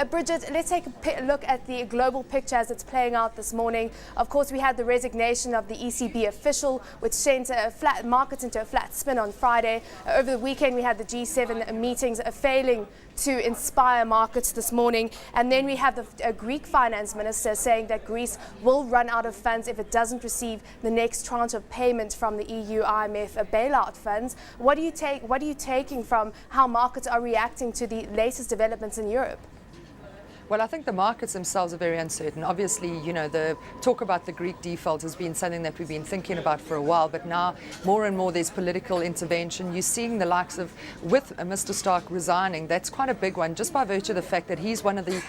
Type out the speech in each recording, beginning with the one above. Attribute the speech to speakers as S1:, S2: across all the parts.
S1: Brigid, let's take a look at the global picture as it's playing out this morning. Of course, we had the resignation of the ECB official, which sent markets into a flat spin on Friday. Over the weekend, we had the G7 meetings failing to inspire markets this morning. And then we have the Greek finance minister saying that Greece will run out of funds if it doesn't receive the next tranche of payment from the EU IMF bailout funds. What are you taking from how markets are reacting to the latest developments in Europe?
S2: Well, I think the markets themselves are very uncertain. Obviously, the talk about the Greek default has been something that we've been thinking about for a while, but now more and more there's political intervention. You're seeing the likes of, with Mr. Stark resigning, that's quite a big one, just by virtue of the fact that he's one of the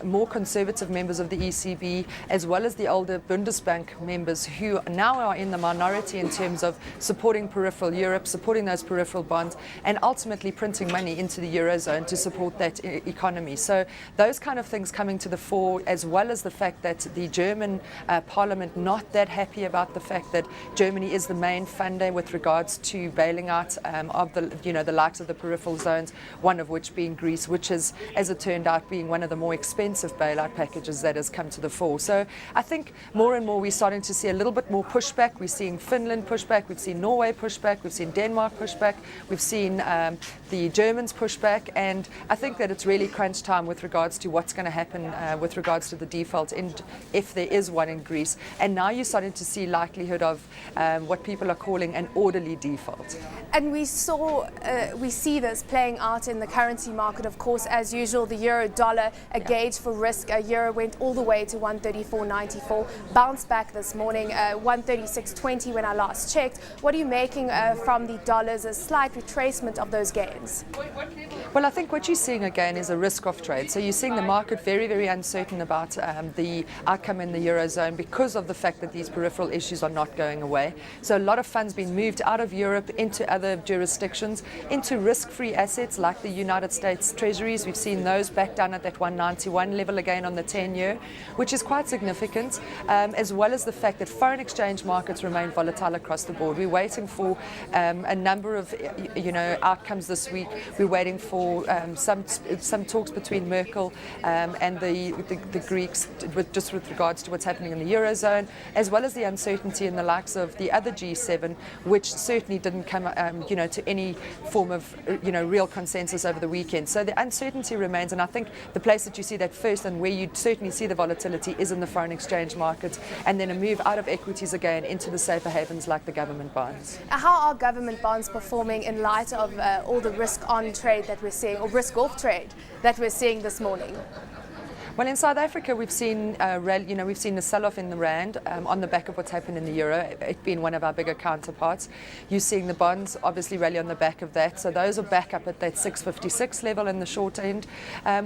S2: more conservative members of the ECB, as well as the older Bundesbank members who now are in the minority in terms of supporting peripheral Europe, supporting those peripheral bonds, and ultimately printing money into the Eurozone to support that economy. So those kind of things coming to the fore, as well as the fact that the German Parliament not that happy about the fact that Germany is the main funder with regards to bailing out of the likes of the peripheral zones, one of which being Greece, which is, as it turned out, being one of the more expensive bailout packages that has come to the fore. So I think more and more we're starting to see a little bit more pushback. We're seeing Finland pushback, we've seen Norway pushback, we've seen Denmark pushback, we've seen the Germans pushback, and I think that it's really crunch time with regards to what's going to happen with regards to the default, if there is one in Greece. And now you're starting to see likelihood of what people are calling an orderly default.
S1: And we see this playing out in the currency market. Of course, as usual, the euro-dollar, a gauge for risk. A euro went all the way to 134.94, bounced back this morning, 136.20 when I last checked. What are you making from the dollars? A slight retracement of those gains?
S2: Well, I think what you're seeing again is a risk-off trade. So you're seeing the market very, very uncertain about the outcome in the Eurozone because of the fact that these peripheral issues are not going away. So a lot of funds being moved out of Europe into other jurisdictions, into risk-free assets like the United States Treasuries. We've seen those back down at that 191 level again on the 10-year, which is quite significant, as well as the fact that foreign exchange markets remain volatile across the board. We're waiting for a number of outcomes this week. We're waiting for some talks between Merkel and the Greeks with regards to what's happening in the Eurozone, as well as the uncertainty in the likes of the other G7, which certainly didn't come to any form of real consensus over the weekend. So the uncertainty remains, and I think the place that you see that first and where you certainly see the volatility is in the foreign exchange markets, and then a move out of equities again into the safer havens like the government bonds.
S1: How are government bonds performing in light of all the risk-on trade that we're seeing, or risk-off trade that we're seeing this morning?
S2: Well, in South Africa, we've seen we've seen a sell-off in the rand on the back of what's happened in the euro, it being one of our bigger counterparts. You're seeing the bonds obviously rally on the back of that, so those are back up at that 656 level in the short end.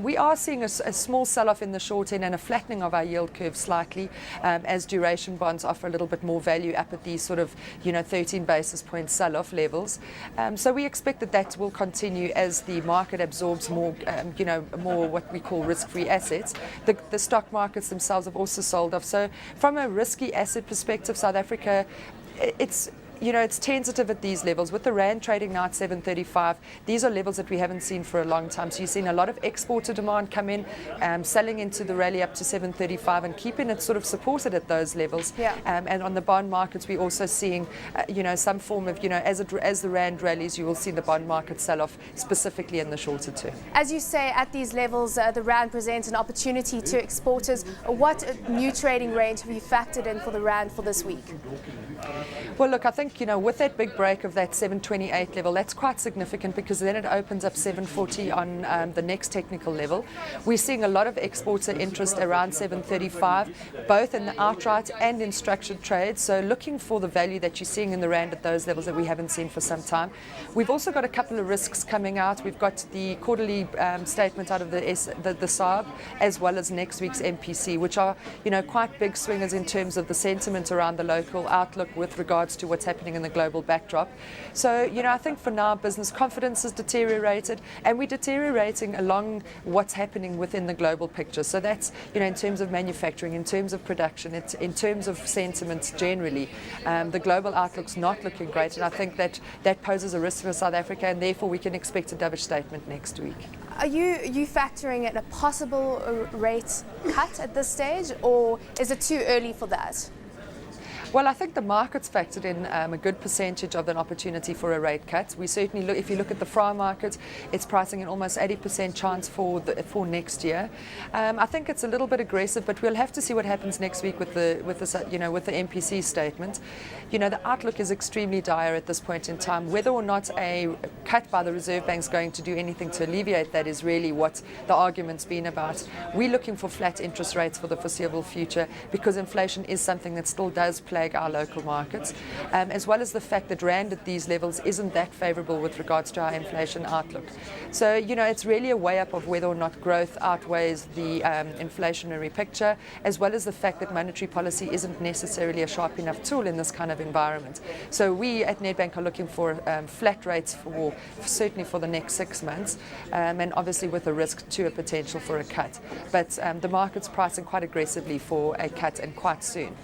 S2: We are seeing a small sell-off in the short end and a flattening of our yield curve slightly as duration bonds offer a little bit more value up at these sort of 13 basis point sell-off levels. So we expect that will continue as the market absorbs more, more what we call risk-free assets. The stock markets themselves have also sold off. So from a risky asset perspective, South Africa, it's tentative at these levels. With the rand trading now at 7.35, these are levels that we haven't seen for a long time. So you're seeing a lot of exporter demand come in, selling into the rally up to 7.35 and keeping it sort of supported at those levels.
S1: Yeah.
S2: And on the bond markets, we're also seeing, some form of, as the rand rallies, you will see the bond market sell off, specifically in the shorter term.
S1: As you say, at these levels, the rand presents an opportunity to exporters. What new trading range have you factored in for the rand for this week?
S2: Well, look, I think, with that big break of that 728 level, that's quite significant because then it opens up 740 on the next technical level. We're seeing a lot of exporter interest around 735, both in the outright and in structured trades. So looking for the value that you're seeing in the rand at those levels that we haven't seen for some time. We've also got a couple of risks coming out. We've got the quarterly statement out of the SARB, as well as next week's MPC, which are, quite big swingers in terms of the sentiment around the local outlook with regards to what's happening happening in the global backdrop. So, I think for now business confidence has deteriorated, and we're deteriorating along what's happening within the global picture. So that's, in terms of manufacturing, in terms of production, it's in terms of sentiment generally. The global outlook's not looking great, and I think that poses a risk for South Africa, and therefore we can expect a dovish statement next week.
S1: Are you factoring in a possible rate cut at this stage, or is it too early for that?
S2: Well, I think the market's factored in a good percentage of an opportunity for a rate cut. We certainly look, if you look at the FRA market, it's pricing an almost 80% chance for next year. I think it's a little bit aggressive, but we'll have to see what happens next week with the MPC statement. The outlook is extremely dire at this point in time. Whether or not a cut by the Reserve Bank is going to do anything to alleviate that is really what the argument's been about. We're looking for flat interest rates for the foreseeable future, because inflation is something that still does plague our local markets, as well as the fact that rand at these levels isn't that favourable with regards to our inflation outlook. So, it's really a weigh up of whether or not growth outweighs the inflationary picture, as well as the fact that monetary policy isn't necessarily a sharp enough tool in this kind of environment. So we at Nedbank are looking for flat rates certainly for the next 6 months, and obviously with a risk to a potential for a cut. But the market's pricing quite aggressively for a cut, and quite soon.